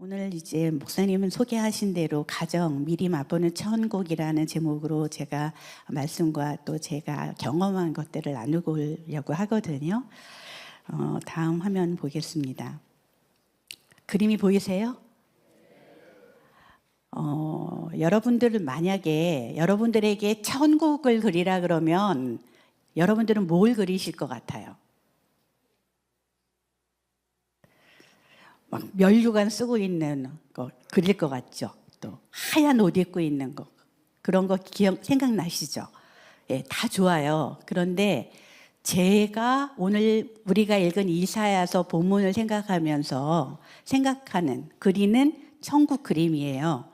오늘 이제 목사님은 소개하신 대로 가정 미리 맛보는 천국이라는 제목으로 제가 말씀과 또 제가 경험한 것들을 나누려고 하거든요. 다음 화면 보겠습니다. 그림이 보이세요? 여러분들은 만약에 여러분들에게 천국을 그리라 그러면 여러분들은 뭘 그리실 것 같아요? 막 면류관 쓰고 있는 거 그릴 것 같죠? 또 하얀 옷 입고 있는 거 그런 거 생각나시죠? 예, 다 좋아요. 그런데 제가 오늘 우리가 읽은 이사야서 본문을 생각하면서 그리는 천국 그림이에요.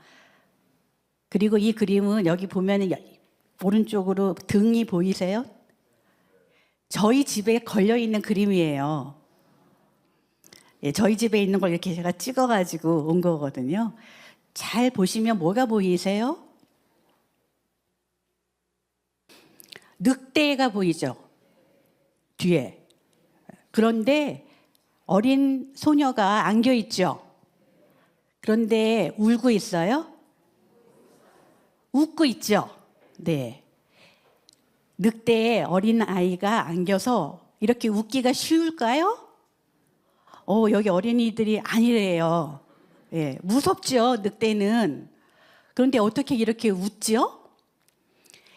그리고 이 그림은 여기 보면은 오른쪽으로 등이 보이세요? 저희 집에 걸려 있는 그림이에요. 예, 저희 집에 있는 걸 이렇게 제가 찍어가지고 온 거거든요. 잘 보시면 뭐가 보이세요? 늑대가 보이죠? 뒤에. 그런데 어린 소녀가 안겨 있죠? 그런데 울고 있어요? 웃고 있죠? 네. 늑대에 어린 아이가 안겨서 이렇게 웃기가 쉬울까요? 여기 어린이들이 아니래요. 예, 무섭죠, 늑대는. 그런데 어떻게 이렇게 웃죠?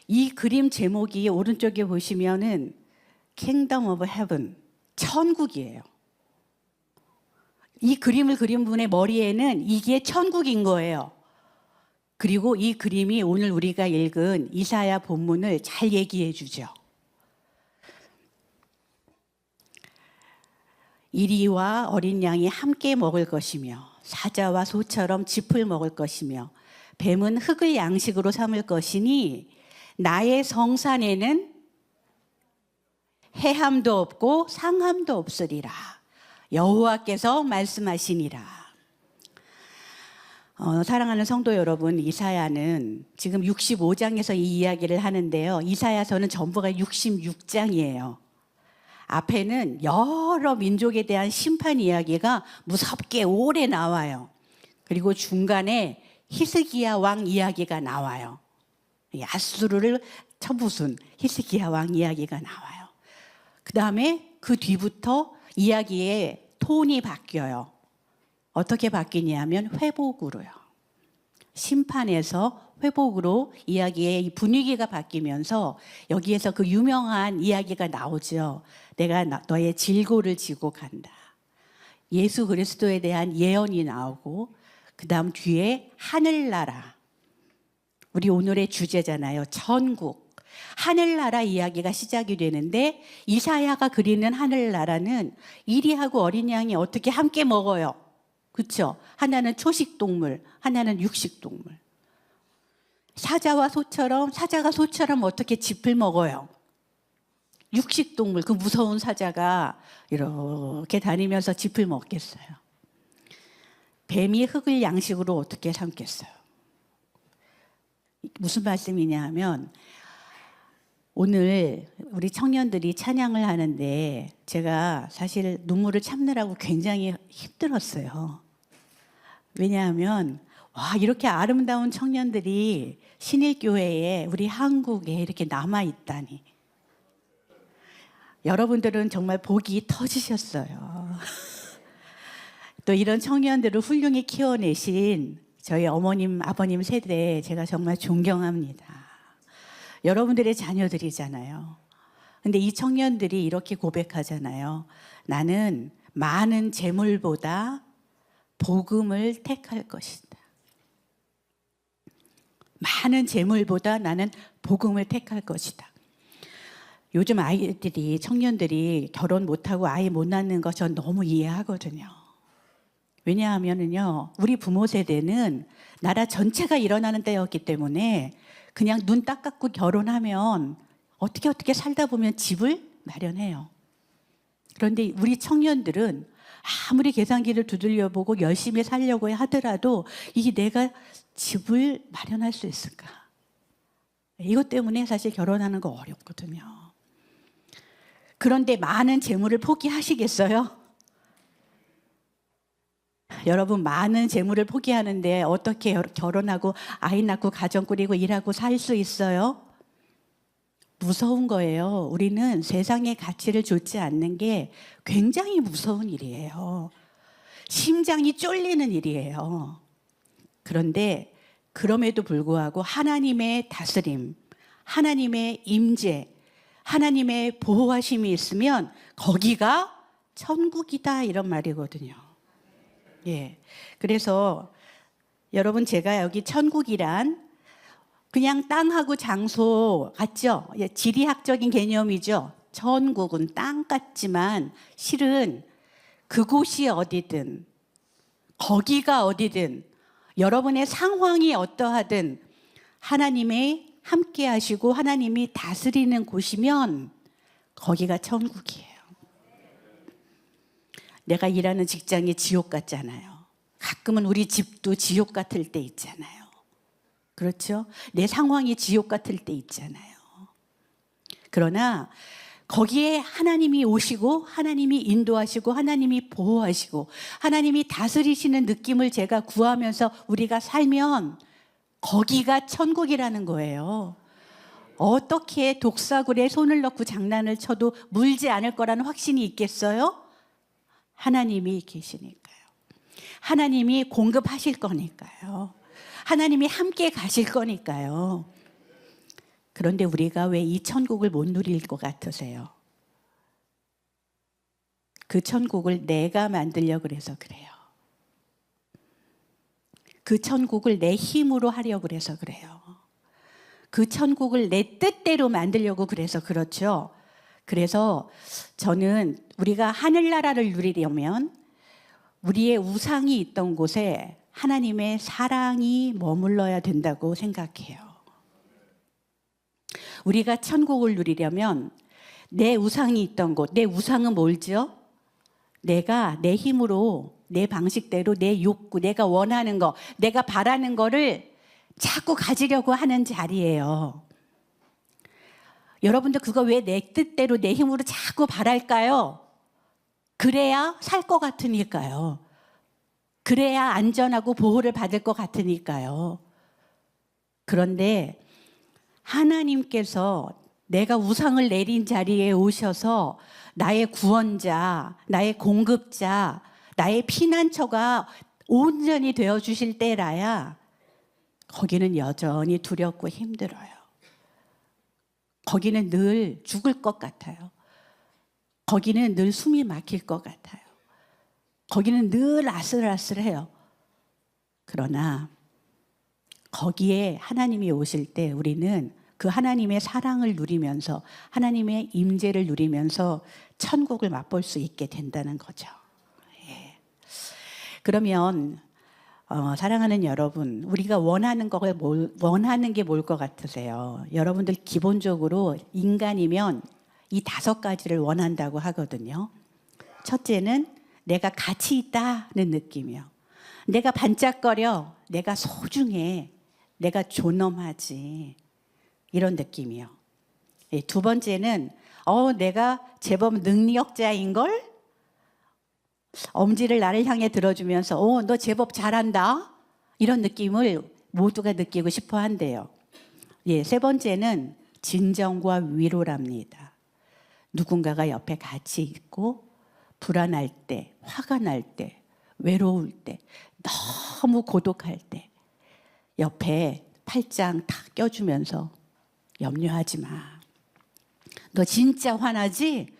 이 그림 제목이 오른쪽에 보시면은 Kingdom of Heaven, 천국이에요. 이 그림을 그린 분의 머리에는 이게 천국인 거예요. 그리고 이 그림이 오늘 우리가 읽은 이사야 본문을 잘 얘기해 주죠. 이리와 어린 양이 함께 먹을 것이며 사자와 소처럼 짚을 먹을 것이며 뱀은 흙을 양식으로 삼을 것이니 나의 성산에는 해함도 없고 상함도 없으리라. 여호와께서 말씀하시니라. 사랑하는 성도 여러분, 이사야는 지금 65장에서 이 이야기를 하는데요. 이사야서는 전부가 66장이에요. 앞에는 여러 민족에 대한 심판 이야기가 무섭게 오래 나와요. 그리고 중간에 히스기야 왕 이야기가 나와요. 아수르를 쳐부순 히스기야 왕 이야기가 나와요. 그 다음에 그 뒤부터 이야기의 톤이 바뀌어요. 어떻게 바뀌냐면 회복으로요. 심판에서 회복으로 이야기의 분위기가 바뀌면서 여기에서 그 유명한 이야기가 나오죠. 내가 너의 질고를 지고 간다. 예수 그리스도에 대한 예언이 나오고 그 다음 뒤에 하늘나라. 우리 오늘의 주제잖아요. 천국. 하늘나라 이야기가 시작이 되는데 이사야가 그리는 하늘나라는 이리하고 어린 양이 어떻게 함께 먹어요. 그렇죠? 하나는 초식동물, 하나는 육식동물. 사자가 소처럼 어떻게 짚을 먹어요? 육식동물, 그 무서운 사자가 이렇게 다니면서 짚을 먹겠어요. 뱀이 흙을 양식으로 어떻게 삼겠어요? 무슨 말씀이냐 하면 오늘 우리 청년들이 찬양을 하는데 제가 사실 눈물을 참느라고 굉장히 힘들었어요. 왜냐하면 이렇게 아름다운 청년들이 신일교회에 우리 한국에 이렇게 남아있다니. 여러분들은 정말 복이 터지셨어요. 또 이런 청년들을 훌륭히 키워내신 저희 어머님, 아버님 세대 제가 정말 존경합니다. 여러분들의 자녀들이잖아요. 근데 이 청년들이 이렇게 고백하잖아요. 나는 많은 재물보다 복음을 택할 것이다. 많은 재물보다 나는 복음을 택할 것이다. 요즘 청년들이 결혼 못하고 아이 못 낳는 거 전 너무 이해하거든요. 왜냐하면요, 우리 부모 세대는 나라 전체가 일어나는 때였기 때문에 그냥 눈 딱 감고 결혼하면 어떻게 살다 보면 집을 마련해요. 그런데 우리 청년들은 아무리 계산기를 두들려보고 열심히 살려고 하더라도 이게 내가 집을 마련할 수 있을까? 이것 때문에 사실 결혼하는 거 어렵거든요. 그런데 많은 재물을 포기하시겠어요? 여러분 많은 재물을 포기하는데 어떻게 결혼하고 아이 낳고 가정 꾸리고 일하고 살 수 있어요? 무서운 거예요. 우리는 세상의 가치를 좇지 않는 게 굉장히 무서운 일이에요. 심장이 쫄리는 일이에요. 그런데 그럼에도 불구하고 하나님의 다스림, 하나님의 임재, 하나님의 보호하심이 있으면 거기가 천국이다 이런 말이거든요. 예. 그래서 여러분 제가 여기 천국이란 그냥 땅하고 장소 같죠? 예, 지리학적인 개념이죠. 천국은 땅 같지만 실은 그곳이 어디든 거기가 어디든 여러분의 상황이 어떠하든 하나님의 함께 하시고 하나님이 다스리는 곳이면 거기가 천국이에요. 내가 일하는 직장이 지옥 같잖아요. 가끔은 우리 집도 지옥 같을 때 있잖아요. 그렇죠? 내 상황이 지옥 같을 때 있잖아요. 그러나 거기에 하나님이 오시고 하나님이 인도하시고 하나님이 보호하시고 하나님이 다스리시는 느낌을 제가 구하면서 우리가 살면 거기가 천국이라는 거예요. 어떻게 독사굴에 손을 넣고 장난을 쳐도 물지 않을 거라는 확신이 있겠어요? 하나님이 계시니까요. 하나님이 공급하실 거니까요. 하나님이 함께 가실 거니까요. 그런데 우리가 왜 이 천국을 못 누릴 것 같으세요? 그 천국을 내가 만들려고 그래서 그래요. 그 천국을 내 힘으로 하려고 그래서 그래요. 그 천국을 내 뜻대로 만들려고 그래서 그렇죠. 그래서 저는 우리가 하늘나라를 누리려면 우리의 우상이 있던 곳에 하나님의 사랑이 머물러야 된다고 생각해요. 우리가 천국을 누리려면 내 우상이 있던 곳, 내 우상은 뭘죠? 내가 내 힘으로, 내 방식대로, 내 욕구, 내가 원하는 거, 내가 바라는 거를 자꾸 가지려고 하는 자리예요. 여러분들 그거 왜 내 뜻대로 내 힘으로 자꾸 바랄까요? 그래야 살 것 같으니까요. 그래야 안전하고 보호를 받을 것 같으니까요. 그런데 하나님께서 내가 우상을 내린 자리에 오셔서 나의 구원자, 나의 공급자, 나의 피난처가 온전히 되어주실 때라야 거기는 여전히 두렵고 힘들어요. 거기는 늘 죽을 것 같아요. 거기는 늘 숨이 막힐 것 같아요. 거기는 늘 아슬아슬해요. 그러나 거기에 하나님이 오실 때 우리는 그 하나님의 사랑을 누리면서 하나님의 임재를 누리면서 천국을 맛볼 수 있게 된다는 거죠. 예. 그러면 사랑하는 여러분, 우리가 원하는 게 뭘 것 같으세요? 여러분들 기본적으로 인간이면 이 5가지를 원한다고 하거든요. 첫째는 내가 가치 있다는 느낌이요. 내가 반짝거려, 내가 소중해, 내가 존엄하지, 이런 느낌이요. 두 번째는 내가 제법 능력자인걸? 엄지를 나를 향해 들어주면서 너 제법 잘한다, 이런 느낌을 모두가 느끼고 싶어 한대요. 세 번째는 진정과 위로랍니다. 누군가가 옆에 같이 있고 불안할 때, 화가 날 때, 외로울 때, 너무 고독할 때 옆에 팔짱 탁 껴주면서 염려하지 마. 너 진짜 화나지?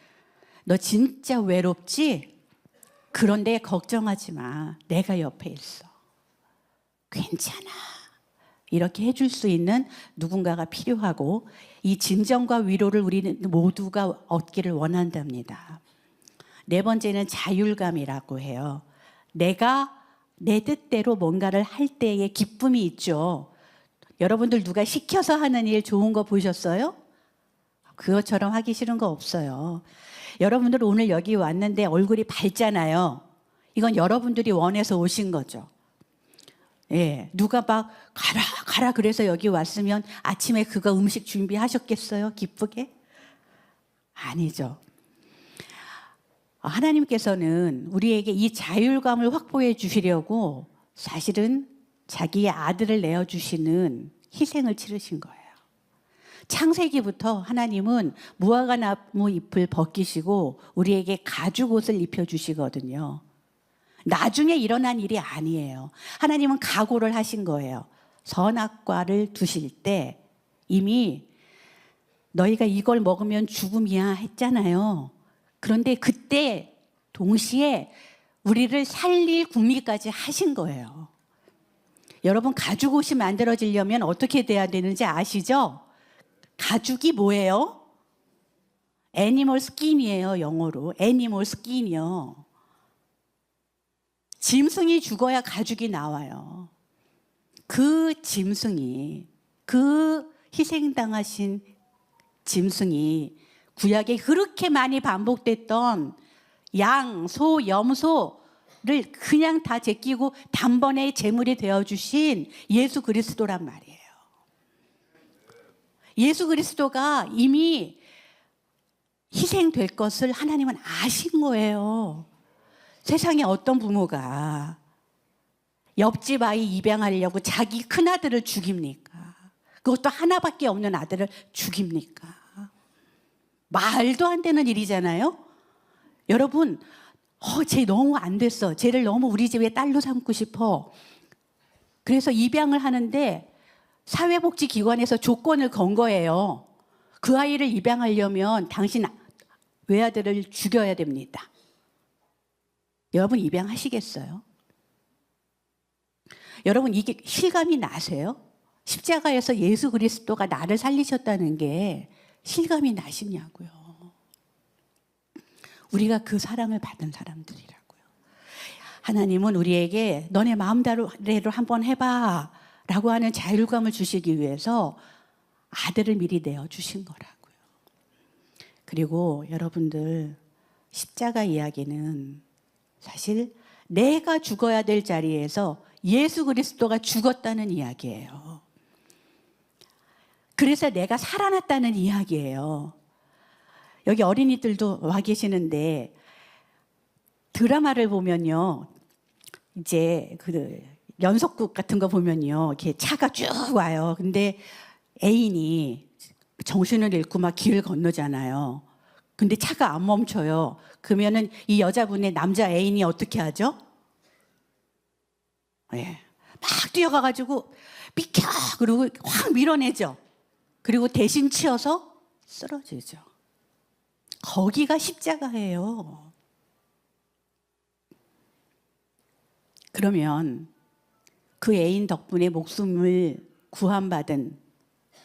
너 진짜 외롭지? 그런데 걱정하지 마. 내가 옆에 있어. 괜찮아. 이렇게 해줄 수 있는 누군가가 필요하고 이 진정과 위로를 우리는 모두가 얻기를 원한답니다. 네 번째는 자율감이라고 해요. 내가 내 뜻대로 뭔가를 할 때의 기쁨이 있죠. 여러분들 누가 시켜서 하는 일 좋은 거 보셨어요? 그것처럼 하기 싫은 거 없어요. 여러분들 오늘 여기 왔는데 얼굴이 밝잖아요. 이건 여러분들이 원해서 오신 거죠. 누가 막 가라 그래서 여기 왔으면 아침에 그거 음식 준비하셨겠어요? 기쁘게? 아니죠. 하나님께서는 우리에게 이 자율감을 확보해 주시려고 사실은 자기의 아들을 내어주시는 희생을 치르신 거예요. 창세기부터 하나님은 무화과나무 잎을 벗기시고 우리에게 가죽 옷을 입혀주시거든요. 나중에 일어난 일이 아니에요. 하나님은 각오를 하신 거예요. 선악과를 두실 때 이미 너희가 이걸 먹으면 죽음이야 했잖아요. 그런데 그때 동시에 우리를 살릴 국리까지 하신 거예요. 여러분, 가죽 옷이 만들어지려면 어떻게 돼야 되는지 아시죠? 가죽이 뭐예요? 애니멀 스킨이에요. 영어로 애니멀 스킨이요. 짐승이 죽어야 가죽이 나와요. 그 짐승이, 그 희생당하신 짐승이 구약에 그렇게 많이 반복됐던 양, 소, 염소를 그냥 다 제끼고 단번에 제물이 되어주신 예수 그리스도란 말이에요. 예수 그리스도가 이미 희생될 것을 하나님은 아신 거예요. 세상에 어떤 부모가 옆집 아이 입양하려고 자기 큰아들을 죽입니까? 그것도 하나밖에 없는 아들을 죽입니까? 말도 안 되는 일이잖아요. 여러분, 쟤 너무 안 됐어. 쟤를 너무 우리 집에 딸로 삼고 싶어. 그래서 입양을 하는데 사회복지기관에서 조건을 건 거예요. 그 아이를 입양하려면 당신 외아들을 죽여야 됩니다. 여러분, 입양하시겠어요? 여러분, 이게 실감이 나세요? 십자가에서 예수 그리스도가 나를 살리셨다는 게 실감이 나시냐고요. 우리가 그 사랑을 받은 사람들이라고요. 하나님은 우리에게 너네 마음대로 한번 해봐 라고 하는 자율감을 주시기 위해서 아들을 미리 내어주신 거라고요. 그리고 여러분들, 십자가 이야기는 사실 내가 죽어야 될 자리에서 예수 그리스도가 죽었다는 이야기예요. 그래서 내가 살아났다는 이야기예요. 여기 어린이들도 와 계시는데 드라마를 보면요, 이제 그 연속극 같은 거 보면요, 이렇게 차가 쭉 와요. 근데 애인이 정신을 잃고 막 길을 건너잖아요. 근데 차가 안 멈춰요. 그러면은 이 여자분의 남자 애인이 어떻게 하죠? 예, 막 뛰어가가지고 비켜! 그리고 확 밀어내죠. 그리고 대신 치여서 쓰러지죠. 거기가 십자가예요. 그러면 그 애인 덕분에 목숨을 구원받은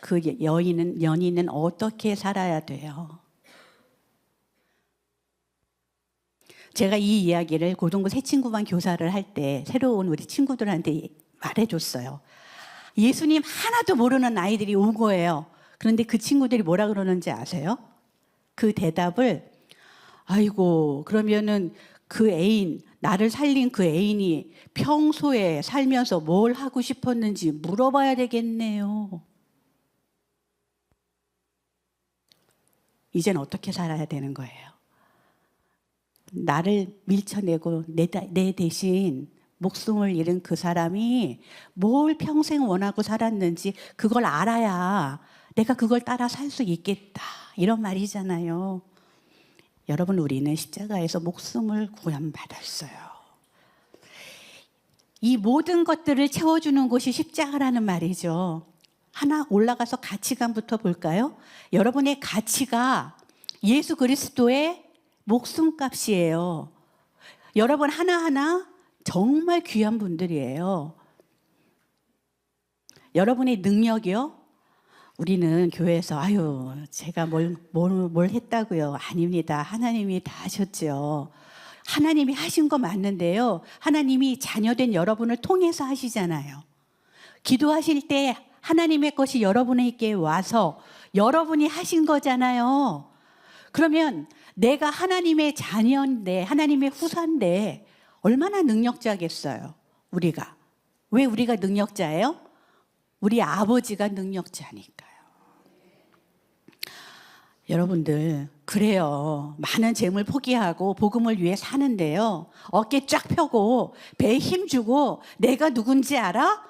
그 연인은 어떻게 살아야 돼요? 제가 이 이야기를 고등부 새친구반 교사를 할 때 새로운 우리 친구들한테 말해줬어요. 예수님 하나도 모르는 아이들이 온 거예요. 그런데 그 친구들이 뭐라 그러는지 아세요? 그 대답을, 아이고, 그러면은 그 애인, 나를 살린 그 애인이 평소에 살면서 뭘 하고 싶었는지 물어봐야 되겠네요. 이젠 어떻게 살아야 되는 거예요? 나를 밀쳐내고 내 대신 목숨을 잃은 그 사람이 뭘 평생 원하고 살았는지 그걸 알아야 내가 그걸 따라 살 수 있겠다, 이런 말이잖아요. 여러분, 우리는 십자가에서 목숨을 구원받았어요. 이 모든 것들을 채워주는 곳이 십자가라는 말이죠. 하나 올라가서 가치관부터 볼까요? 여러분의 가치가 예수 그리스도의 목숨값이에요. 여러분 하나하나 정말 귀한 분들이에요. 여러분의 능력이요? 우리는 교회에서 제가 뭘 했다고요? 아닙니다. 하나님이 다 하셨죠. 하나님이 하신 거 맞는데요, 하나님이 자녀된 여러분을 통해서 하시잖아요. 기도하실 때 하나님의 것이 여러분에게 와서 여러분이 하신 거잖아요. 그러면 내가 하나님의 자녀인데, 하나님의 후사인데 얼마나 능력자겠어요, 우리가. 왜 우리가 능력자예요? 우리 아버지가 능력자니까요. 여러분들 그래요. 많은 재물 포기하고 복음을 위해 사는데요. 어깨 쫙 펴고 배에 힘주고 내가 누군지 알아?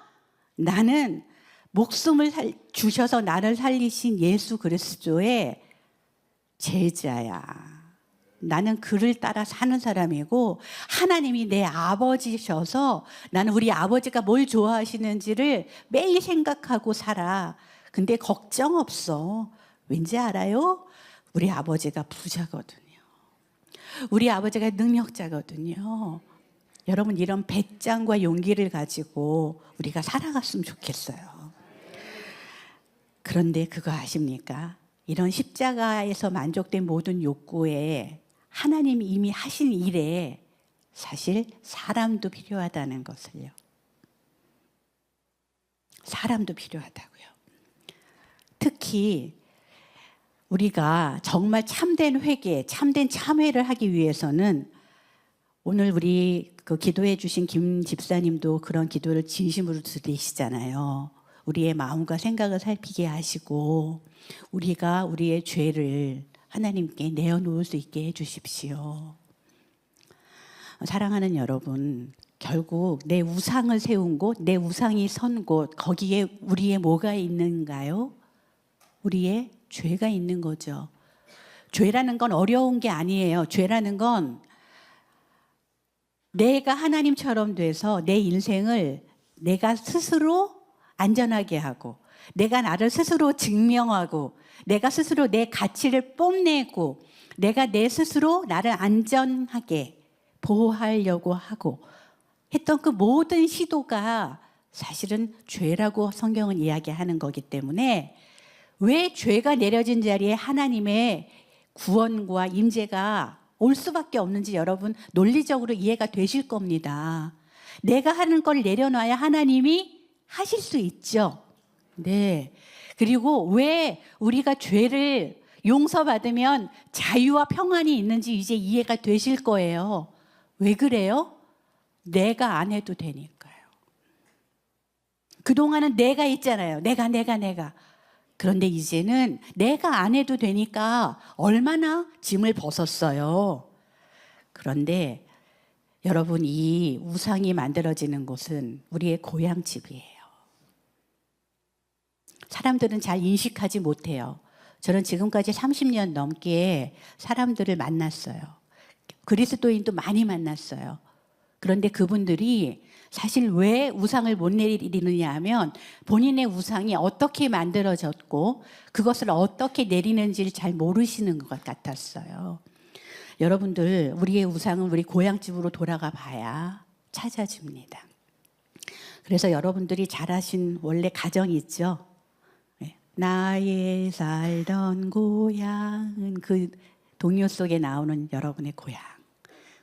나는 목숨을 주셔서 나를 살리신 예수 그리스도의 제자야. 나는 그를 따라 사는 사람이고 하나님이 내 아버지셔서 나는 우리 아버지가 뭘 좋아하시는지를 매일 생각하고 살아. 근데 걱정 없어. 왠지 알아요? 우리 아버지가 부자거든요. 우리 아버지가 능력자거든요. 여러분 이런 배짱과 용기를 가지고 우리가 살아갔으면 좋겠어요. 그런데 그거 아십니까? 이런 십자가에서 만족된 모든 욕구에 하나님이 이미 하신 일에 사실 사람도 필요하다는 것을요. 사람도 필요하다고요. 특히 우리가 정말 참된 회개, 참된 참회를 하기 위해서는 오늘 우리 그 기도해 주신 김 집사님도 그런 기도를 진심으로 드리시잖아요. 우리의 마음과 생각을 살피게 하시고 우리가 우리의 죄를 하나님께 내어놓을 수 있게 해 주십시오. 사랑하는 여러분, 결국 내 우상을 세운 곳, 내 우상이 선 곳, 거기에 우리의 뭐가 있는가요? 우리의 죄가 있는 거죠. 죄라는 건 어려운 게 아니에요. 죄라는 건 내가 하나님처럼 돼서 내 인생을 내가 스스로 안전하게 하고 내가 나를 스스로 증명하고 내가 스스로 내 가치를 뽐내고 내가 내 스스로 나를 안전하게 보호하려고 하고 했던 그 모든 시도가 사실은 죄라고 성경은 이야기하는 거기 때문에 왜 죄가 내려진 자리에 하나님의 구원과 임재가 올 수밖에 없는지 여러분 논리적으로 이해가 되실 겁니다. 내가 하는 걸 내려놔야 하나님이 하실 수 있죠. 네. 그리고 왜 우리가 죄를 용서받으면 자유와 평안이 있는지 이제 이해가 되실 거예요. 왜 그래요? 내가 안 해도 되니까요. 그동안은 내가 있잖아요. 내가. 그런데 이제는 내가 안 해도 되니까 얼마나 짐을 벗었어요. 그런데 여러분 이 우상이 만들어지는 곳은 우리의 고향집이에요. 사람들은 잘 인식하지 못해요. 저는 지금까지 30년 넘게 사람들을 만났어요. 그리스도인도 많이 만났어요. 그런데 그분들이 사실 왜 우상을 못 내리느냐 하면 본인의 우상이 어떻게 만들어졌고 그것을 어떻게 내리는지를 잘 모르시는 것 같았어요. 여러분들 우리의 우상은 우리 고향집으로 돌아가 봐야 찾아집니다. 그래서 여러분들이 잘하신 원래 가정이 있죠. 나의 살던 고향은 그 동요 속에 나오는 여러분의 고향.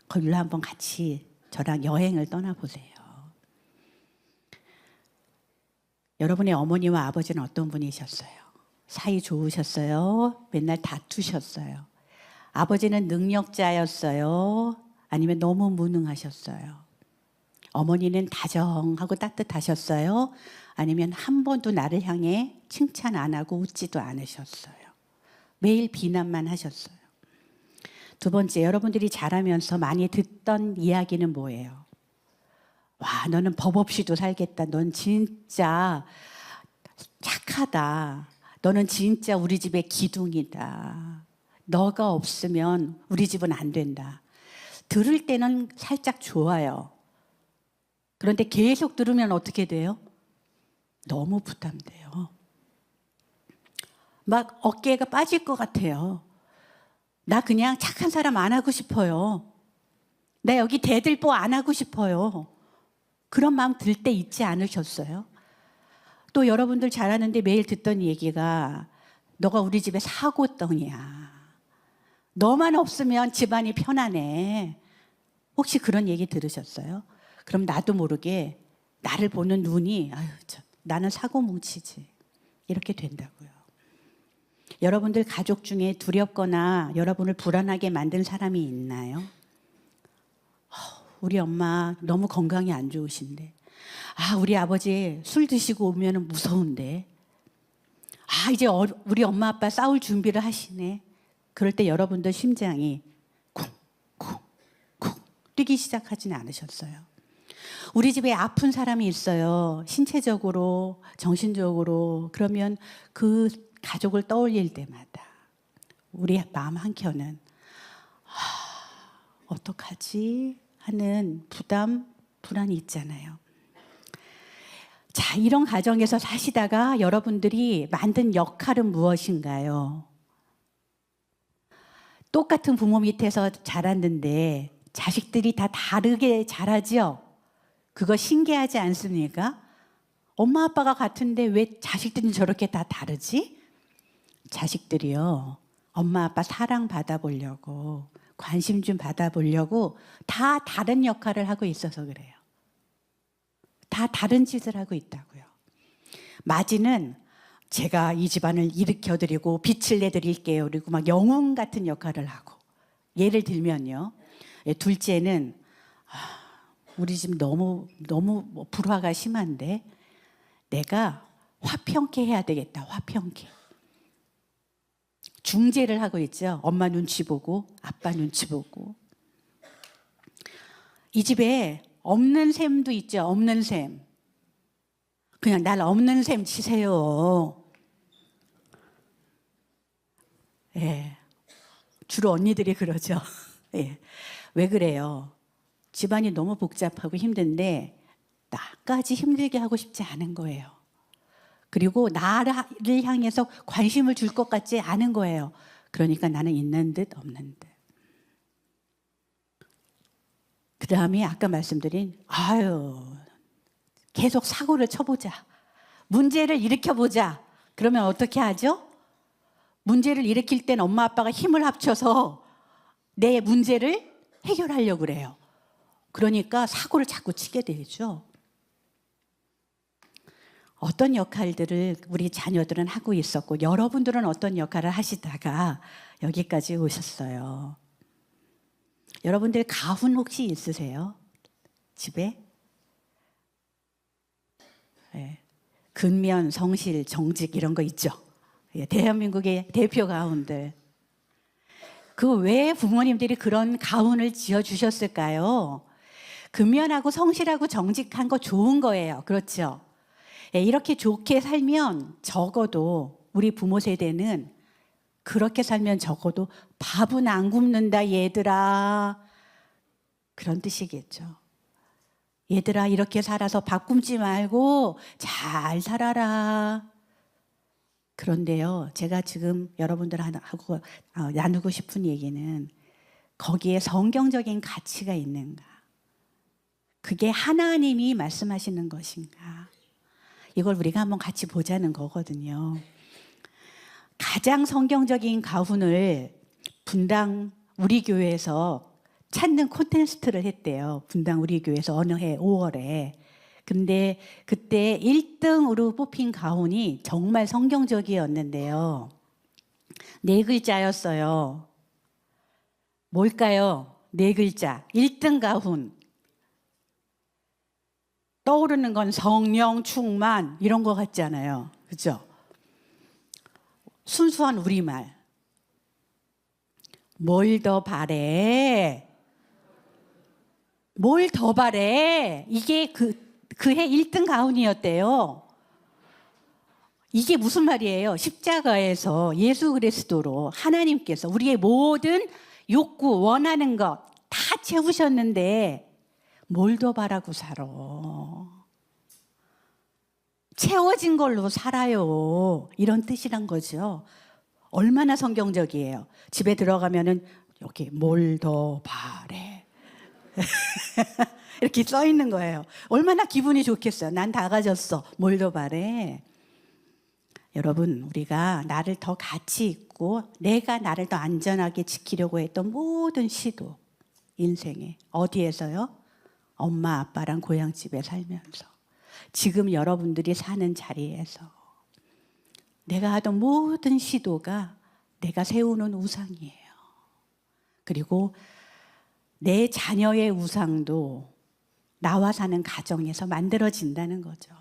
거기로 한번 같이 저랑 여행을 떠나보세요. 여러분의 어머니와 아버지는 어떤 분이셨어요? 사이 좋으셨어요? 맨날 다투셨어요? 아버지는 능력자였어요? 아니면 너무 무능하셨어요? 어머니는 다정하고 따뜻하셨어요? 아니면 한 번도 나를 향해 칭찬 안 하고 웃지도 않으셨어요? 매일 비난만 하셨어요? 두 번째, 여러분들이 자라면서 많이 듣던 이야기는 뭐예요? 와, 너는 법 없이도 살겠다. 넌 진짜 착하다. 너는 진짜 우리 집의 기둥이다. 너가 없으면 우리 집은 안 된다. 들을 때는 살짝 좋아요. 그런데 계속 들으면 어떻게 돼요? 너무 부담돼요. 막 어깨가 빠질 것 같아요. 나 그냥 착한 사람 안 하고 싶어요. 나 여기 대들보 안 하고 싶어요. 그런 마음 들 때 있지 않으셨어요? 또 여러분들 잘하는데 매일 듣던 얘기가 너가 우리 집에 사고덩이야. 너만 없으면 집안이 편안해. 혹시 그런 얘기 들으셨어요? 그럼 나도 모르게 나를 보는 눈이 아유, 나는 사고뭉치지. 이렇게 된다고요. 여러분들 가족 중에 두렵거나 여러분을 불안하게 만든 사람이 있나요? 우리 엄마 너무 건강이 안 좋으신데. 우리 아버지 술 드시고 오면 무서운데. 이제 우리 엄마 아빠 싸울 준비를 하시네. 그럴 때 여러분들 심장이 쿵쿵쿵 뛰기 시작하지는 않으셨어요? 우리 집에 아픈 사람이 있어요. 신체적으로, 정신적으로. 그러면 그 가족을 떠올릴 때마다 우리 마음 한켠은 어떡하지 하는 부담, 불안이 있잖아요. 자, 이런 가정에서 사시다가 여러분들이 만든 역할은 무엇인가요? 똑같은 부모 밑에서 자랐는데 자식들이 다 다르게 자라지요? 그거 신기하지 않습니까? 엄마 아빠가 같은데 왜 자식들은 저렇게 다 다르지? 자식들이요, 엄마 아빠 사랑 받아보려고, 관심 좀 받아보려고 다 다른 역할을 하고 있어서 그래요. 다 다른 짓을 하고 있다고요. 마지는 제가 이 집안을 일으켜드리고 빛을 내드릴게요. 그리고 막 영웅 같은 역할을 하고. 예를 들면요, 둘째는 우리 집 너무 불화가 심한데 내가 화평케 해야 되겠다. 화평케. 중재를 하고 있죠. 엄마 눈치 보고 아빠 눈치 보고. 이 집에 없는 셈도 있죠. 없는 셈. 그냥 날 없는 셈 치세요. 예. 주로 언니들이 그러죠. 예. 왜 그래요? 집안이 너무 복잡하고 힘든데 나까지 힘들게 하고 싶지 않은 거예요. 그리고 나를 향해서 관심을 줄 것 같지 않은 거예요. 그러니까 나는 있는 듯 없는 듯. 그 다음에 아까 말씀드린 계속 사고를 쳐보자. 문제를 일으켜보자. 그러면 어떻게 하죠? 문제를 일으킬 땐 엄마 아빠가 힘을 합쳐서 내 문제를 해결하려고 그래요. 그러니까 사고를 자꾸 치게 되죠. 어떤 역할들을 우리 자녀들은 하고 있었고 여러분들은 어떤 역할을 하시다가 여기까지 오셨어요. 여러분들 가훈 혹시 있으세요? 집에? 네. 근면, 성실, 정직 이런 거 있죠. 대한민국의 대표 가훈들. 그 왜 부모님들이 그런 가훈을 지어주셨을까요? 근면하고 성실하고 정직한 거 좋은 거예요. 그렇죠? 이렇게 좋게 살면 적어도 우리 부모 세대는 그렇게 살면 적어도 밥은 안 굶는다 얘들아. 그런 뜻이겠죠. 얘들아 이렇게 살아서 밥 굶지 말고 잘 살아라. 그런데요, 제가 지금 여러분들하고 나누고 싶은 얘기는 거기에 성경적인 가치가 있는가? 그게 하나님이 말씀하시는 것인가? 이걸 우리가 한번 같이 보자는 거거든요. 가장 성경적인 가훈을 분당 우리 교회에서 찾는 콘테스트를 했대요. 분당 우리 교회에서 어느 해 5월에. 근데 그때 1등으로 뽑힌 가훈이 정말 성경적이었는데요. 4글자였어요. 뭘까요? 4글자. 1등 가훈. 떠오르는 건 성령 충만 이런 거 같지 않아요? 그렇죠? 순수한 우리말. 뭘 더 바래? 뭘 더 바래? 이게 그해 1등 가훈이었대요. 이게 무슨 말이에요? 십자가에서 예수 그리스도로 하나님께서 우리의 모든 욕구, 원하는 것 다 채우셨는데 뭘 더 바라고 살아? 채워진 걸로 살아요. 이런 뜻이란 거죠. 얼마나 성경적이에요. 집에 들어가면은 여기 뭘 더 바래? 이렇게 써 있는 거예요. 얼마나 기분이 좋겠어요. 난 다 가졌어. 뭘 더 바래? 여러분, 우리가 나를 더 가치 있고 내가 나를 더 안전하게 지키려고 했던 모든 시도, 인생에 어디에서요? 엄마 아빠랑 고향집에 살면서, 지금 여러분들이 사는 자리에서 내가 하던 모든 시도가 내가 세우는 우상이에요. 그리고 내 자녀의 우상도 나와 사는 가정에서 만들어진다는 거죠.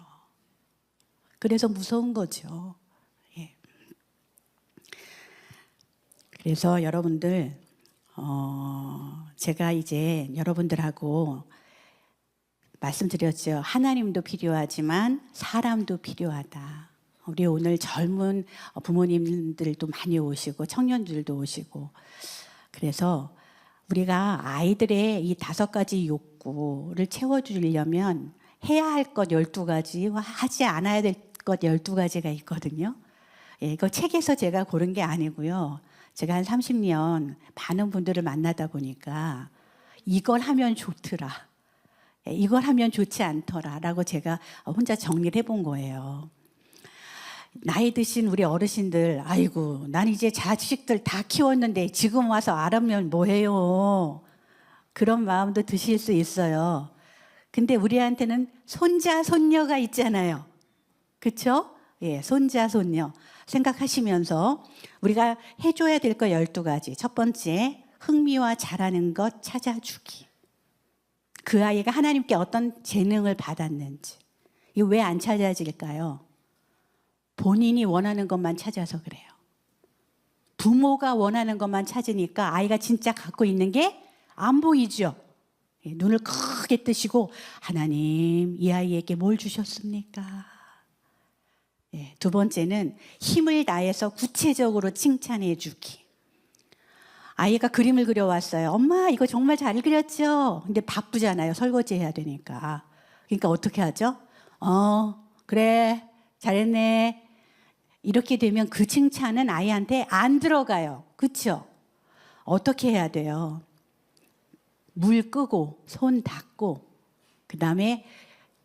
그래서 무서운 거죠. 예. 그래서 여러분들, 제가 이제 여러분들하고 말씀드렸죠. 하나님도 필요하지만 사람도 필요하다. 우리 오늘 젊은 부모님들도 많이 오시고 청년들도 오시고, 그래서 우리가 아이들의 이 5가지 욕구를 채워주려면 해야 할 것 12가지, 하지 않아야 될 것 12가지가 있거든요. 예, 이거 책에서 제가 고른 게 아니고요. 제가 한 30년 많은 분들을 만나다 보니까 이걸 하면 좋더라, 이걸 하면 좋지 않더라 라고 제가 혼자 정리를 해본 거예요. 나이 드신 우리 어르신들, 아이고 난 이제 자식들 다 키웠는데 지금 와서 알으면 뭐해요, 그런 마음도 드실 수 있어요. 근데 우리한테는 손자 손녀가 있잖아요. 그렇죠? 예, 손자 손녀 생각하시면서 우리가 해줘야 될 거 12가지. 첫 번째, 흥미와 잘하는 것 찾아주기. 그 아이가 하나님께 어떤 재능을 받았는지. 이거 왜 안 찾아질까요? 본인이 원하는 것만 찾아서 그래요. 부모가 원하는 것만 찾으니까 아이가 진짜 갖고 있는 게 안 보이죠. 눈을 크게 뜨시고, 하나님 이 아이에게 뭘 주셨습니까? 두 번째는 힘을 다해서 구체적으로 칭찬해 주기. 아이가 그림을 그려왔어요. 엄마 이거 정말 잘 그렸죠? 근데 바쁘잖아요. 설거지 해야 되니까. 그러니까 어떻게 하죠? 그래 잘했네. 이렇게 되면 그 칭찬은 아이한테 안 들어가요. 그렇죠? 어떻게 해야 돼요? 물 끄고 손 닦고 그 다음에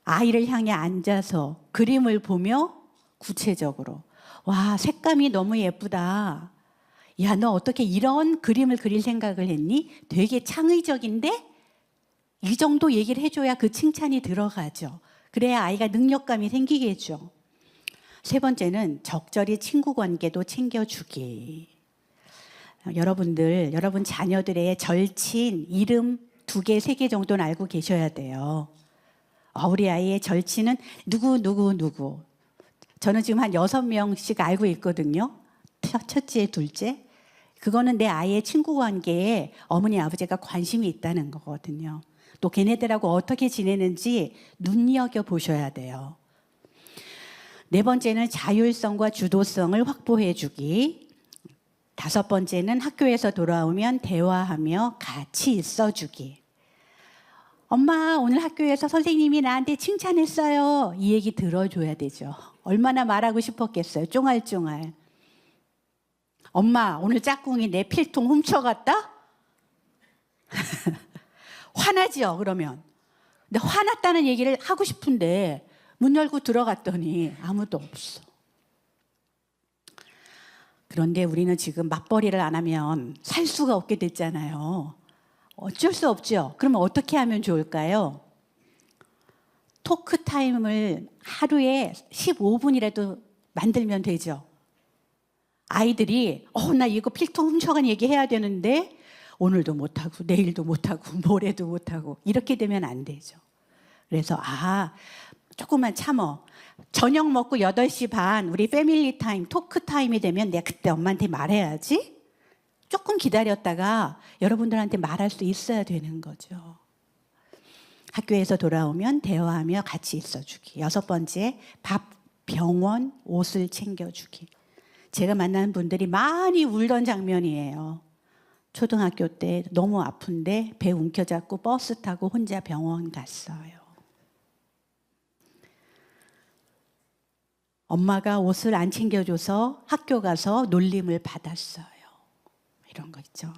아이를 향해 앉아서 그림을 보며 구체적으로, 와 색감이 너무 예쁘다, 야 너 어떻게 이런 그림을 그릴 생각을 했니? 되게 창의적인데? 이 정도 얘기를 해줘야 그 칭찬이 들어가죠. 그래야 아이가 능력감이 생기겠죠. 세 번째는 적절히 친구 관계도 챙겨주기. 여러분들, 여러분 자녀들의 절친 이름 2개, 3개 정도는 알고 계셔야 돼요. 우리 아이의 절친은 누구. 저는 지금 한 6명씩 알고 있거든요. 첫째, 둘째. 그거는 내 아이의 친구 관계에 어머니, 아버지가 관심이 있다는 거거든요. 또 걔네들하고 어떻게 지내는지 눈여겨보셔야 돼요. 4번째는 자율성과 주도성을 확보해 주기. 5번째는 학교에서 돌아오면 대화하며 같이 있어주기. 엄마 오늘 학교에서 선생님이 나한테 칭찬했어요. 이 얘기 들어줘야 되죠. 얼마나 말하고 싶었겠어요. 쫑알쫑알. 엄마 오늘 짝꿍이 내 필통 훔쳐갔다? 화나죠 그러면. 근데 화났다는 얘기를 하고 싶은데 문 열고 들어갔더니 아무도 없어. 그런데 우리는 지금 맞벌이를 안 하면 살 수가 없게 됐잖아요. 어쩔 수 없죠. 그러면 어떻게 하면 좋을까요? 토크 타임을 하루에 15분이라도 만들면 되죠. 아이들이 나 이거 필통 훔쳐간 얘기 해야 되는데 오늘도 못하고 내일도 못하고 모레도 못하고 이렇게 되면 안 되죠. 그래서 조금만 참어. 저녁 먹고 8시 반 우리 패밀리 타임, 토크 타임이 되면 내가 그때 엄마한테 말해야지. 조금 기다렸다가 여러분들한테 말할 수 있어야 되는 거죠. 학교에서 돌아오면 대화하며 같이 있어주기. 6번째, 밥, 병원, 옷을 챙겨주기. 제가 만난 분들이 많이 울던 장면이에요. 초등학교 때 너무 아픈데 배 움켜잡고 버스 타고 혼자 병원 갔어요. 엄마가 옷을 안 챙겨줘서 학교 가서 놀림을 받았어요. 이런 거 있죠.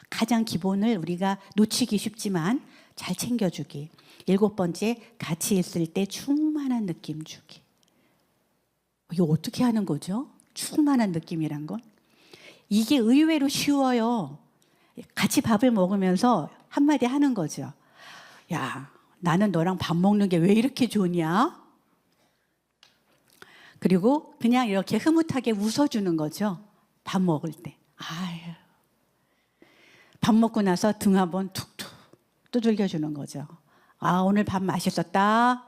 가장 기본을 우리가 놓치기 쉽지만 잘 챙겨주기. 7번째, 같이 있을 때 충만한 느낌 주기. 이거 어떻게 하는 거죠? 충만한 느낌이란 건? 이게 의외로 쉬워요. 같이 밥을 먹으면서 한마디 하는 거죠. 야, 나는 너랑 밥 먹는 게 왜 이렇게 좋냐? 그리고 그냥 이렇게 흐뭇하게 웃어주는 거죠. 밥 먹을 때. 밥 먹고 나서 등 한번 툭툭 두들겨주는 거죠. 오늘 밥 맛있었다.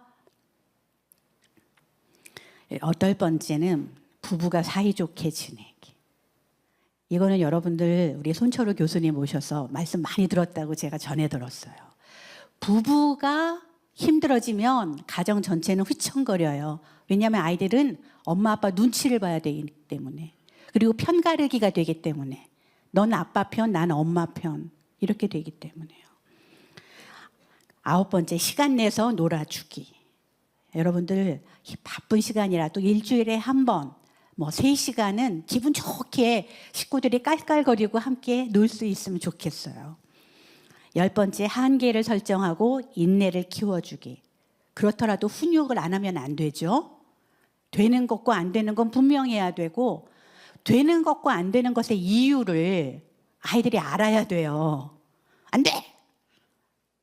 8번째는 부부가 사이좋게 지내기. 이거는 여러분들 우리 손철우 교수님 모셔서 말씀 많이 들었다고 제가 전해 들었어요. 부부가 힘들어지면 가정 전체는 휘청거려요. 왜냐하면 아이들은 엄마 아빠 눈치를 봐야 되기 때문에, 그리고 편가르기가 되기 때문에, 넌 아빠 편, 난 엄마 편, 이렇게 되기 때문에요. 9번째, 시간 내서 놀아주기. 여러분들 바쁜 시간이라도 일주일에 한 번, 뭐 3시간은 기분 좋게 식구들이 깔깔거리고 함께 놀 수 있으면 좋겠어요. 10번째, 한계를 설정하고 인내를 키워주기. 그렇더라도 훈육을 안 하면 안 되죠. 되는 것과 안 되는 건 분명해야 되고, 되는 것과 안 되는 것의 이유를 아이들이 알아야 돼요. 안 돼!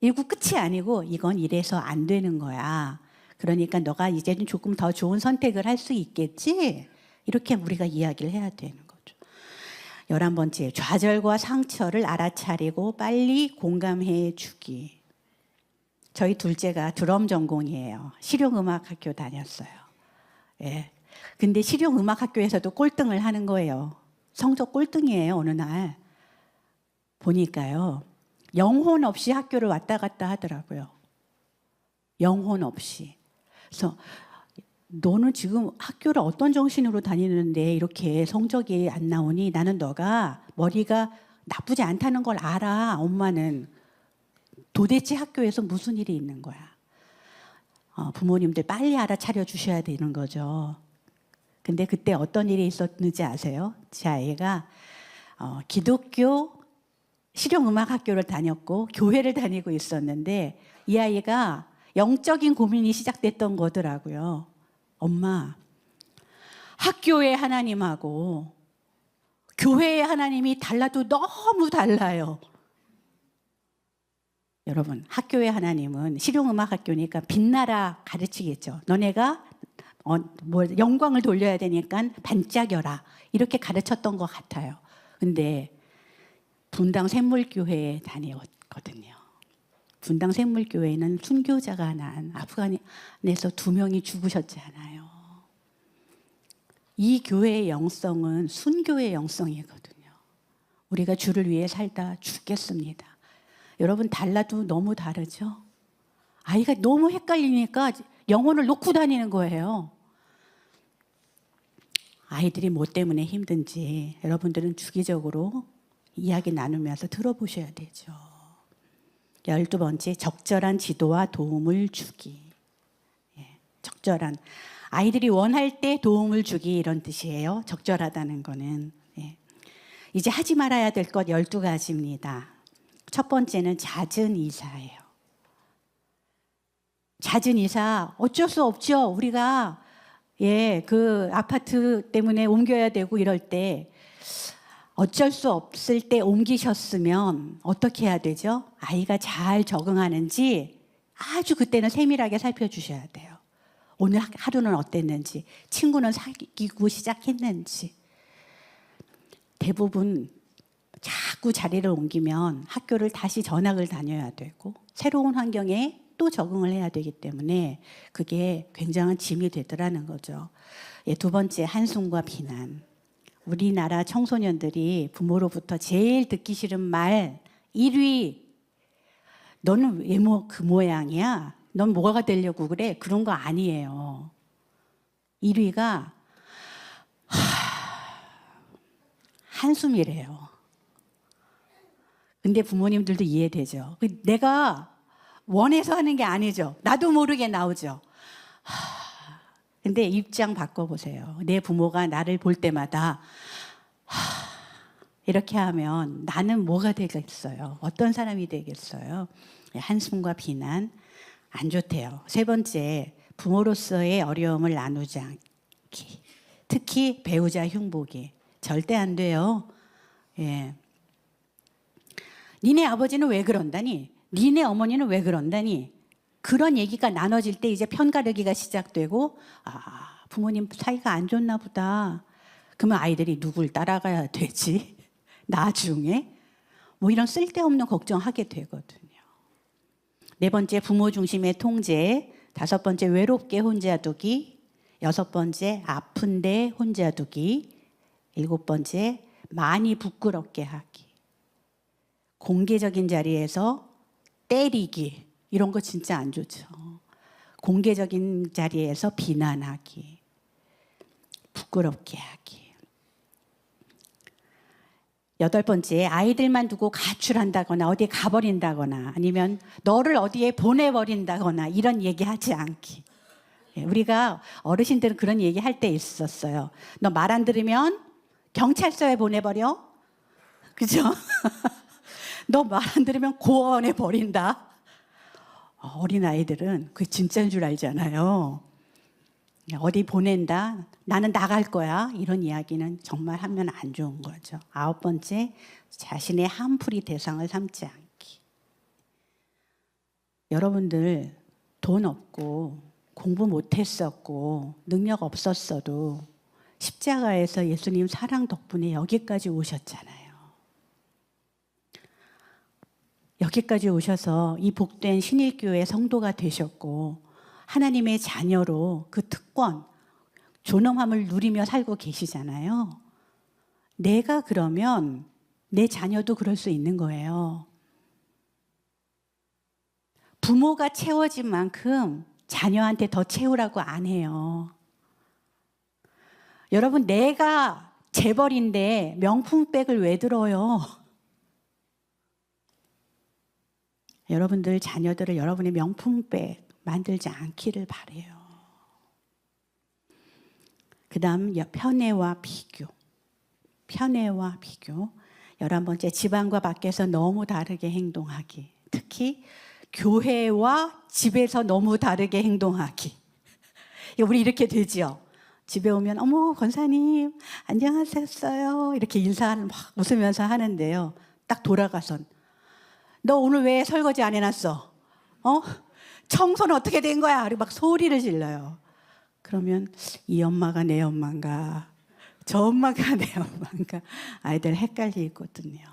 이거 끝이 아니고 이건 이래서 안 되는 거야. 그러니까 너가 이제는 조금 더 좋은 선택을 할 수 있겠지? 이렇게 우리가 이야기를 해야 되는 거죠. 11번째, 좌절과 상처를 알아차리고 빨리 공감해 주기. 저희 둘째가 드럼 전공이에요. 실용음악 학교 다녔어요. 예. 근데 실용음악 학교에서도 꼴등을 하는 거예요. 성적 꼴등이에요, 어느 날. 보니까요. 영혼 없이 학교를 왔다 갔다 하더라고요. 영혼 없이. 그래서 너는 지금 학교를 어떤 정신으로 다니는데 이렇게 성적이 안 나오니? 나는 너가 머리가 나쁘지 않다는 걸 알아. 엄마는 도대체 학교에서 무슨 일이 있는 거야. 부모님들 빨리 알아차려 주셔야 되는 거죠. 근데 그때 어떤 일이 있었는지 아세요? 제 아이가 기독교 실용음악 학교를 다녔고 교회를 다니고 있었는데, 이 아이가 영적인 고민이 시작됐던 거더라고요. 엄마, 학교의 하나님하고 교회의 하나님이 달라도 너무 달라요. 여러분, 학교의 하나님은 실용음악 학교니까 빛나라 가르치겠죠. 너네가 영광을 돌려야 되니까 반짝여라, 이렇게 가르쳤던 것 같아요. 근데 분당 샘물교회에 다녔거든요. 분당 샘물교회는 순교자가 난 아프간에서 2명이 죽으셨잖아요. 이 교회의 영성은 순교의 영성이거든요. 우리가 주를 위해 살다 죽겠습니다. 여러분, 달라도 너무 다르죠? 아이가 너무 헷갈리니까 영혼을 놓고 다니는 거예요. 아이들이 뭐 때문에 힘든지 여러분들은 주기적으로 이야기 나누면서 들어보셔야 되죠. 12번째, 적절한 지도와 도움을 주기. 적절한, 아이들이 원할 때 도움을 주기, 이런 뜻이에요. 적절하다는 거는. 이제 하지 말아야 될 것 12가지입니다. 첫 번째는 잦은 이사예요. 잦은 이사, 어쩔 수 없죠. 우리가 그 아파트 때문에 옮겨야 되고 이럴 때, 어쩔 수 없을 때 옮기셨으면 어떻게 해야 되죠? 아이가 잘 적응하는지 아주 그때는 세밀하게 살펴주셔야 돼요. 오늘 하루는 어땠는지, 친구는 사귀고 시작했는지. 대부분 자꾸 자리를 옮기면 학교를 다시 전학을 다녀야 되고 새로운 환경에 또 적응을 해야 되기 때문에 그게 굉장한 짐이 되더라는 거죠. 두 번째, 한숨과 비난. 우리나라 청소년들이 부모로부터 제일 듣기 싫은 말 1위, 너는 왜 그 모양이야? 넌 뭐가 되려고 그래? 그런 거 아니에요. 1위가 한숨이래요. 근데 부모님들도 이해되죠. 내가 원해서 하는 게 아니죠. 나도 모르게 나오죠. 근데 입장 바꿔보세요. 내 부모가 나를 볼 때마다 이렇게 하면 나는 뭐가 되겠어요? 어떤 사람이 되겠어요? 한숨과 비난, 안 좋대요. 세 번째, 부모로서의 어려움을 나누지 않기. 특히 배우자 흉보기. 절대 안 돼요. 니네 아버지는 왜 그런다니? 니네 어머니는 왜 그런다니? 그런 얘기가 나눠질 때 이제 편가르기가 시작되고, 부모님 사이가 안 좋나 보다. 그러면 아이들이 누굴 따라가야 되지? 나중에? 뭐 이런 쓸데없는 걱정하게 되거든요. 네 번째, 부모 중심의 통제. 5번째, 외롭게 혼자 두기. 6번째, 아픈데 혼자 두기. 7번째, 많이 부끄럽게 하기, 공개적인 자리에서 때리기, 이런 거 진짜 안 좋죠. 공개적인 자리에서 비난하기, 부끄럽게 하기. 8번째, 아이들만 두고 가출한다거나 어디에 가버린다거나 아니면 너를 어디에 보내버린다거나 이런 얘기하지 않기. 우리가 어르신들은 그런 얘기할 때 있었어요. 너 말 안 들으면 경찰서에 보내버려. 그죠? 너 말 안 들으면 고아원에 버린다. 어린아이들은 그게 진짜인 줄 알잖아요. 어디 보낸다, 나는 나갈 거야, 이런 이야기는 정말 하면 안 좋은 거죠. 9번째, 자신의 한풀이 대상을 삼지 않기. 여러분들 돈 없고 공부 못했었고 능력 없었어도 십자가에서 예수님 사랑 덕분에 여기까지 오셨잖아요. 여기까지 오셔서 이 복된 신일교회 성도가 되셨고 하나님의 자녀로 그 특권, 존엄함을 누리며 살고 계시잖아요. 내가 그러면 내 자녀도 그럴 수 있는 거예요. 부모가 채워진 만큼 자녀한테 더 채우라고 안 해요. 여러분, 내가 재벌인데 명품백을 왜 들어요? 여러분들 자녀들을 여러분의 명품백 만들지 않기를 바라요. 그 다음 편애와 비교. 편애와 비교. 11번째, 집안과 밖에서 너무 다르게 행동하기. 특히 교회와 집에서 너무 다르게 행동하기. 우리 이렇게 되지요. 집에 오면 어머 권사님 안녕하셨어요 이렇게 인사를 막 웃으면서 하는데요. 딱 돌아가선 너 오늘 왜 설거지 안 해놨어? 청소는 어떻게 된 거야? 그리고 막 소리를 질러요. 그러면 이 엄마가 내 엄마인가 저 엄마가 내 엄마인가 아이들 헷갈리거든요.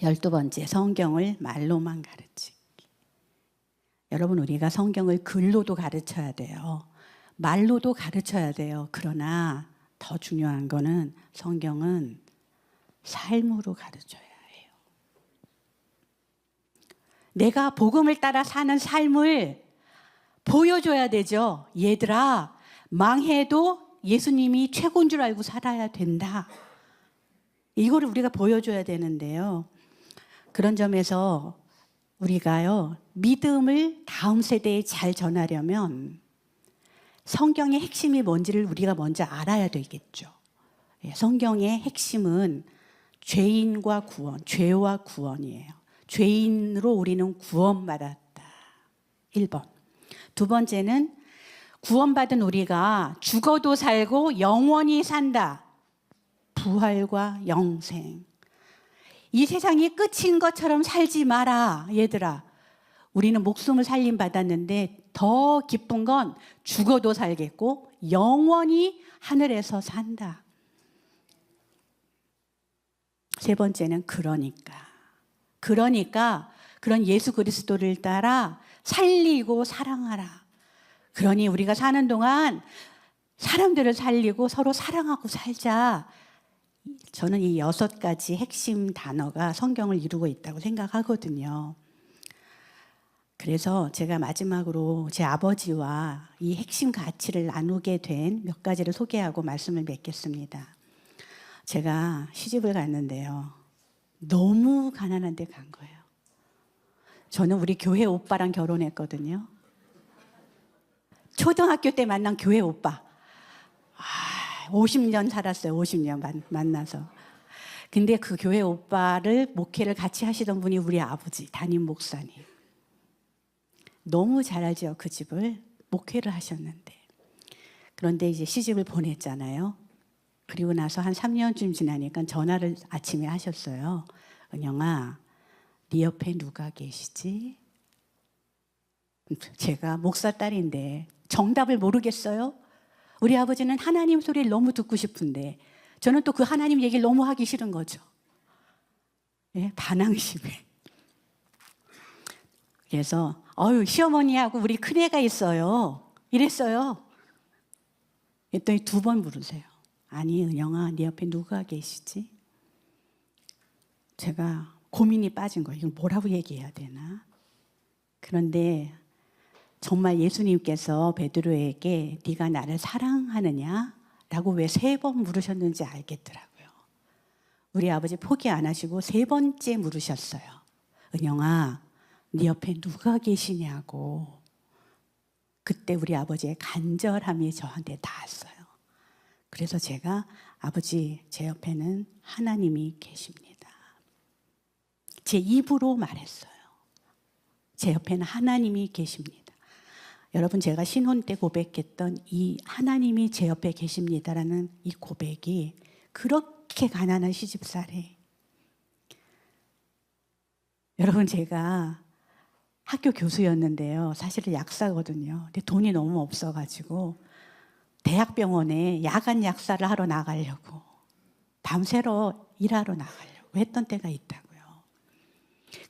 12번째, 성경을 말로만 가르치기. 여러분, 우리가 성경을 글로도 가르쳐야 돼요. 말로도 가르쳐야 돼요. 그러나 더 중요한 거는 성경은 삶으로 가르쳐야 해요. 내가 복음을 따라 사는 삶을 보여줘야 되죠. 얘들아, 망해도 예수님이 최고인 줄 알고 살아야 된다. 이거를 우리가 보여줘야 되는데요. 그런 점에서 우리가요, 믿음을 다음 세대에 잘 전하려면 성경의 핵심이 뭔지를 우리가 먼저 알아야 되겠죠. 성경의 핵심은 죄인과 구원, 죄와 구원이에요. 죄인으로 우리는 구원받았다. 1번. 두 번째는 구원받은 우리가 죽어도 살고 영원히 산다. 부활과 영생. 이 세상이 끝인 것처럼 살지 마라, 얘들아. 우리는 목숨을 살림 받았는데 더 기쁜 건 죽어도 살겠고 영원히 하늘에서 산다. 세 번째는 그러니까 그런 예수 그리스도를 따라 살리고 사랑하라. 그러니 우리가 사는 동안 사람들을 살리고 서로 사랑하고 살자. 저는 이 6가지 핵심 단어가 성경을 이루고 있다고 생각하거든요. 그래서 제가 마지막으로 제 아버지와 이 핵심 가치를 나누게 된 몇 가지를 소개하고 말씀을 맺겠습니다. 제가 시집을 갔는데요. 너무 가난한 데 간 거예요. 저는 우리 교회 오빠랑 결혼했거든요. 초등학교 때 만난 교회 오빠. 50년 살았어요. 50년 만나서. 근데 그 교회 오빠를 목회를 같이 하시던 분이 우리 아버지 담임 목사님. 너무 잘 알죠, 그 집을. 목회를 하셨는데. 그런데 이제 시집을 보냈잖아요. 그리고 나서 한 3년쯤 지나니까 전화를 아침에 하셨어요. 은영아, 네 옆에 누가 계시지? 제가 목사 딸인데 정답을 모르겠어요? 우리 아버지는 하나님 소리를 너무 듣고 싶은데 저는 또 그 하나님 얘기를 너무 하기 싫은 거죠. 예, 반항심에. 그래서 시어머니하고 우리 큰애가 있어요. 이랬어요. 그랬더니 2번 부르세요. 아니 은영아, 네 옆에 누가 계시지? 제가 고민이 빠진 거예요. 이걸 뭐라고 얘기해야 되나? 그런데 정말 예수님께서 베드로에게 네가 나를 사랑하느냐? 라고 왜 3번 물으셨는지 알겠더라고요. 우리 아버지 포기 안 하시고 3번째 물으셨어요. 은영아, 네 옆에 누가 계시냐고. 그때 우리 아버지의 간절함이 저한테 닿았어요. 그래서 제가 아버지, 제 옆에는 하나님이 계십니다. 제 입으로 말했어요. 제 옆에는 하나님이 계십니다. 여러분, 제가 신혼 때 고백했던 이 하나님이 제 옆에 계십니다라는 이 고백이 그렇게 가난한 시집살이. 여러분, 제가 학교 교수였는데요. 사실은 약사거든요. 근데 돈이 너무 없어가지고 대학병원에 야간 약사를 하러 나가려고 밤새러 일하러 나가려고 했던 때가 있다고요.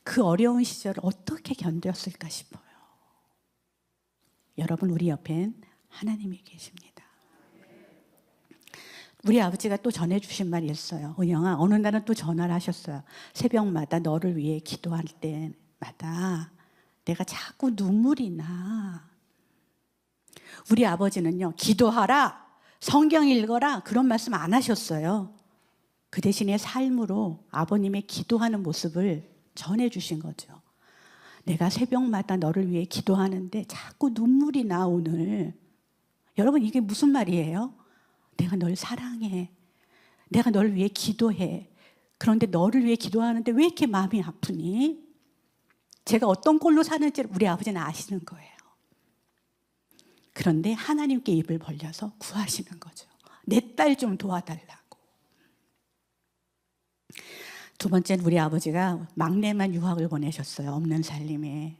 그 어려운 시절을 어떻게 견뎠을까 싶어요. 여러분, 우리 옆엔 하나님이 계십니다. 우리 아버지가 또 전해주신 말이 있어요. 은영아, 어느 날은 또 전화를 하셨어요. 새벽마다 너를 위해 기도할 때마다 내가 자꾸 눈물이 나. 우리 아버지는요, 기도하라, 성경 읽어라 그런 말씀 안 하셨어요. 그 대신에 삶으로 아버님의 기도하는 모습을 전해주신 거죠. 내가 새벽마다 너를 위해 기도하는데 자꾸 눈물이 나 오늘. 여러분, 이게 무슨 말이에요? 내가 널 사랑해. 내가 너를 위해 기도해. 그런데 너를 위해 기도하는데 왜 이렇게 마음이 아프니? 제가 어떤 꼴로 사는지 우리 아버지는 아시는 거예요. 그런데 하나님께 입을 벌려서 구하시는 거죠. 내 딸 좀 도와달라고. 두 번째는 우리 아버지가 막내만 유학을 보내셨어요. 없는 살림에.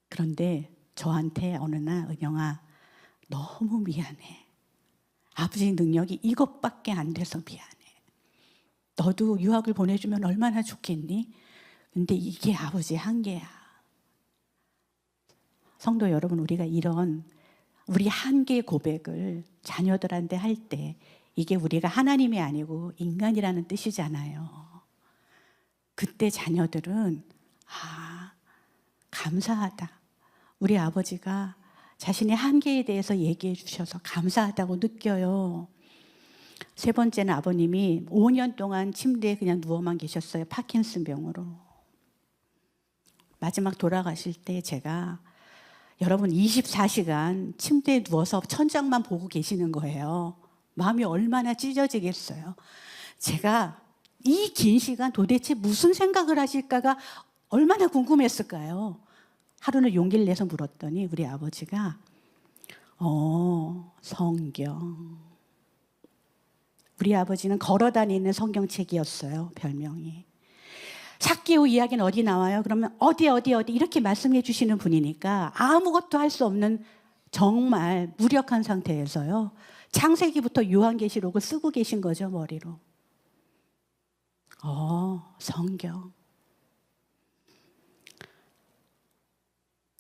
그런데 저한테 어느 날 은영아, 너무 미안해. 아버지 능력이 이것밖에 안 돼서 미안해. 너도 유학을 보내주면 얼마나 좋겠니? 근데 이게 아버지의 한계야. 성도 여러분, 우리가 이런 우리 한계의 고백을 자녀들한테 할 때 이게 우리가 하나님이 아니고 인간이라는 뜻이잖아요. 그때 자녀들은 감사하다. 우리 아버지가 자신의 한계에 대해서 얘기해 주셔서 감사하다고 느껴요. 세 번째는 아버님이 5년 동안 침대에 그냥 누워만 계셨어요. 파킨슨병으로. 마지막 돌아가실 때 제가 여러분 24시간 침대에 누워서 천장만 보고 계시는 거예요. 마음이 얼마나 찢어지겠어요. 제가 이 긴 시간 도대체 무슨 생각을 하실까가 얼마나 궁금했을까요? 하루는 용기를 내서 물었더니 우리 아버지가 성경. 우리 아버지는 걸어다니는 성경책이었어요. 별명이. 삭개오 이야기는 어디 나와요? 그러면 어디 이렇게 말씀해 주시는 분이니까 아무것도 할 수 없는 정말 무력한 상태에서요. 창세기부터 요한계시록을 쓰고 계신 거죠, 머리로. 성경.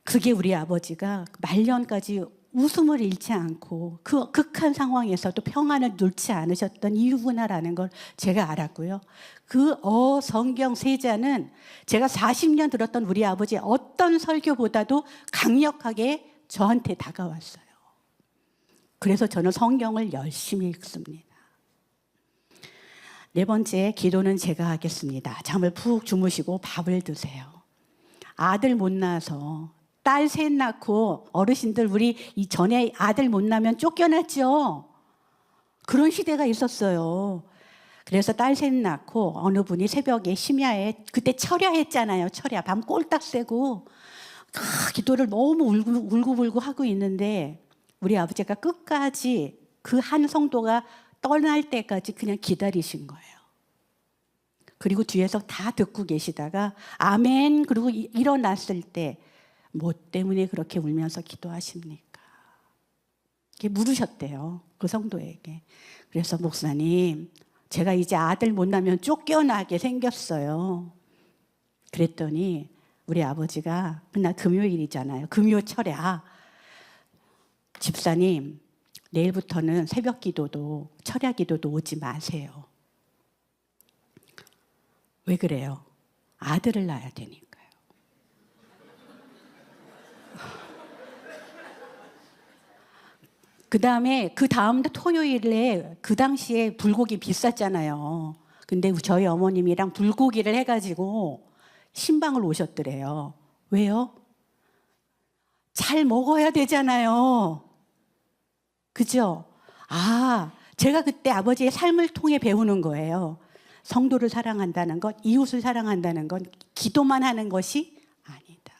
그게 우리 아버지가 말년까지 웃음을 잃지 않고 그 극한 상황에서도 평안을 놓지 않으셨던 이유구나라는 걸 제가 알았고요. 그 성경 세자는 제가 40년 들었던 우리 아버지의 어떤 설교보다도 강력하게 저한테 다가왔어요. 그래서 저는 성경을 열심히 읽습니다. 네 번째, 기도는 제가 하겠습니다. 잠을 푹 주무시고 밥을 드세요. 아들 못 낳아서 딸 셋 낳고 어르신들 우리 이전에 아들 못 낳으면 쫓겨났죠. 그런 시대가 있었어요. 그래서 딸 셋 낳고 어느 분이 새벽에 심야에 그때 철야했잖아요. 철야 밤 꼴딱 새고 기도를 너무 울고불고 하고 있는데 우리 아버지가 끝까지 그 한 성도가 떠날 때까지 그냥 기다리신 거예요. 그리고 뒤에서 다 듣고 계시다가 아멘 그리고 일어났을 때 뭐 때문에 그렇게 울면서 기도하십니까? 이렇게 물으셨대요. 그 성도에게. 그래서 목사님, 제가 이제 아들 못 낳으면 쫓겨나게 생겼어요. 그랬더니 우리 아버지가 그날 금요일이잖아요. 금요 철야. 집사님, 내일부터는 새벽 기도도 철야 기도도 오지 마세요. 왜 그래요? 아들을 낳아야 되니까요. 그 다음 토요일에 그 당시에 불고기 비쌌잖아요. 근데 저희 어머님이랑 불고기를 해가지고 신방을 오셨더래요. 왜요? 잘 먹어야 되잖아요. 그죠? 제가 그때 아버지의 삶을 통해 배우는 거예요. 성도를 사랑한다는 것, 이웃을 사랑한다는 건 기도만 하는 것이 아니다.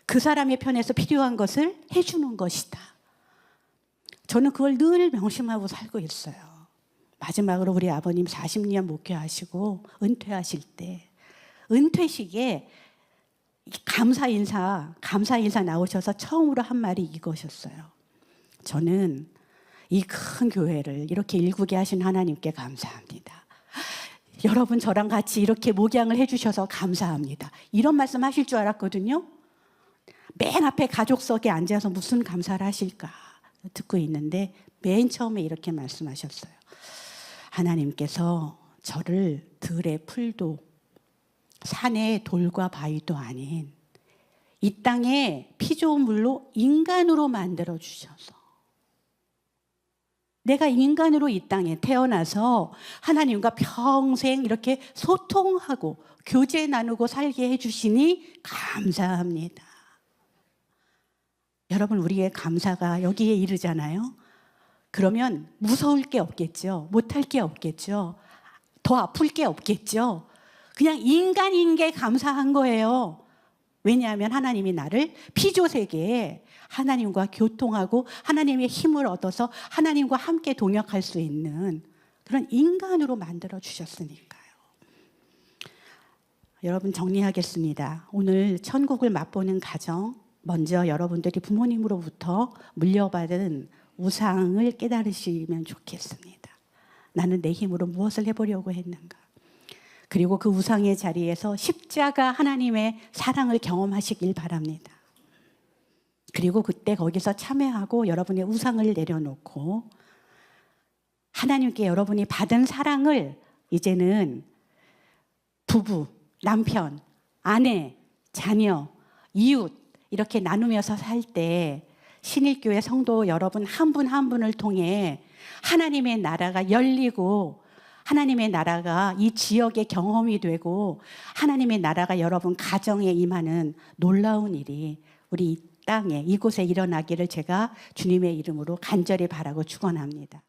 그 사람의 편에서 필요한 것을 해주는 것이다. 저는 그걸 늘 명심하고 살고 있어요. 마지막으로 우리 아버님 40년 목회하시고 은퇴하실 때 은퇴식에 감사 인사 나오셔서 처음으로 한 말이 이것이었어요. 저는 이 큰 교회를 이렇게 일구게 하신 하나님께 감사합니다. 여러분 저랑 같이 이렇게 목양을 해주셔서 감사합니다. 이런 말씀 하실 줄 알았거든요. 맨 앞에 가족석에 앉아서 무슨 감사를 하실까 듣고 있는데 맨 처음에 이렇게 말씀하셨어요. 하나님께서 저를 들의 풀도 산의 돌과 바위도 아닌 이 땅에 피조물로 인간으로 만들어 주셔서 내가 인간으로 이 땅에 태어나서 하나님과 평생 이렇게 소통하고 교제 나누고 살게 해주시니 감사합니다. 여러분 우리의 감사가 여기에 이르잖아요. 그러면 무서울 게 없겠죠. 못할 게 없겠죠. 더 아플 게 없겠죠. 그냥 인간인 게 감사한 거예요. 왜냐하면 하나님이 나를 피조세계에 하나님과 교통하고 하나님의 힘을 얻어서 하나님과 함께 동역할 수 있는 그런 인간으로 만들어 주셨으니까요. 여러분 정리하겠습니다. 오늘 천국을 맛보는 가정, 먼저 여러분들이 부모님으로부터 물려받은 우상을 깨달으시면 좋겠습니다. 나는 내 힘으로 무엇을 해보려고 했는가? 그리고 그 우상의 자리에서 십자가 하나님의 사랑을 경험하시길 바랍니다. 그리고 그때 거기서 참회하고 여러분의 우상을 내려놓고 하나님께 여러분이 받은 사랑을 이제는 부부, 남편, 아내, 자녀, 이웃 이렇게 나누면서 살 때 신일교회 성도 여러분 한 분 한 분을 통해 하나님의 나라가 열리고 하나님의 나라가 이 지역의 경험이 되고 하나님의 나라가 여러분 가정에 임하는 놀라운 일이 우리 이 땅에 이곳에 일어나기를 제가 주님의 이름으로 간절히 바라고 축원합니다.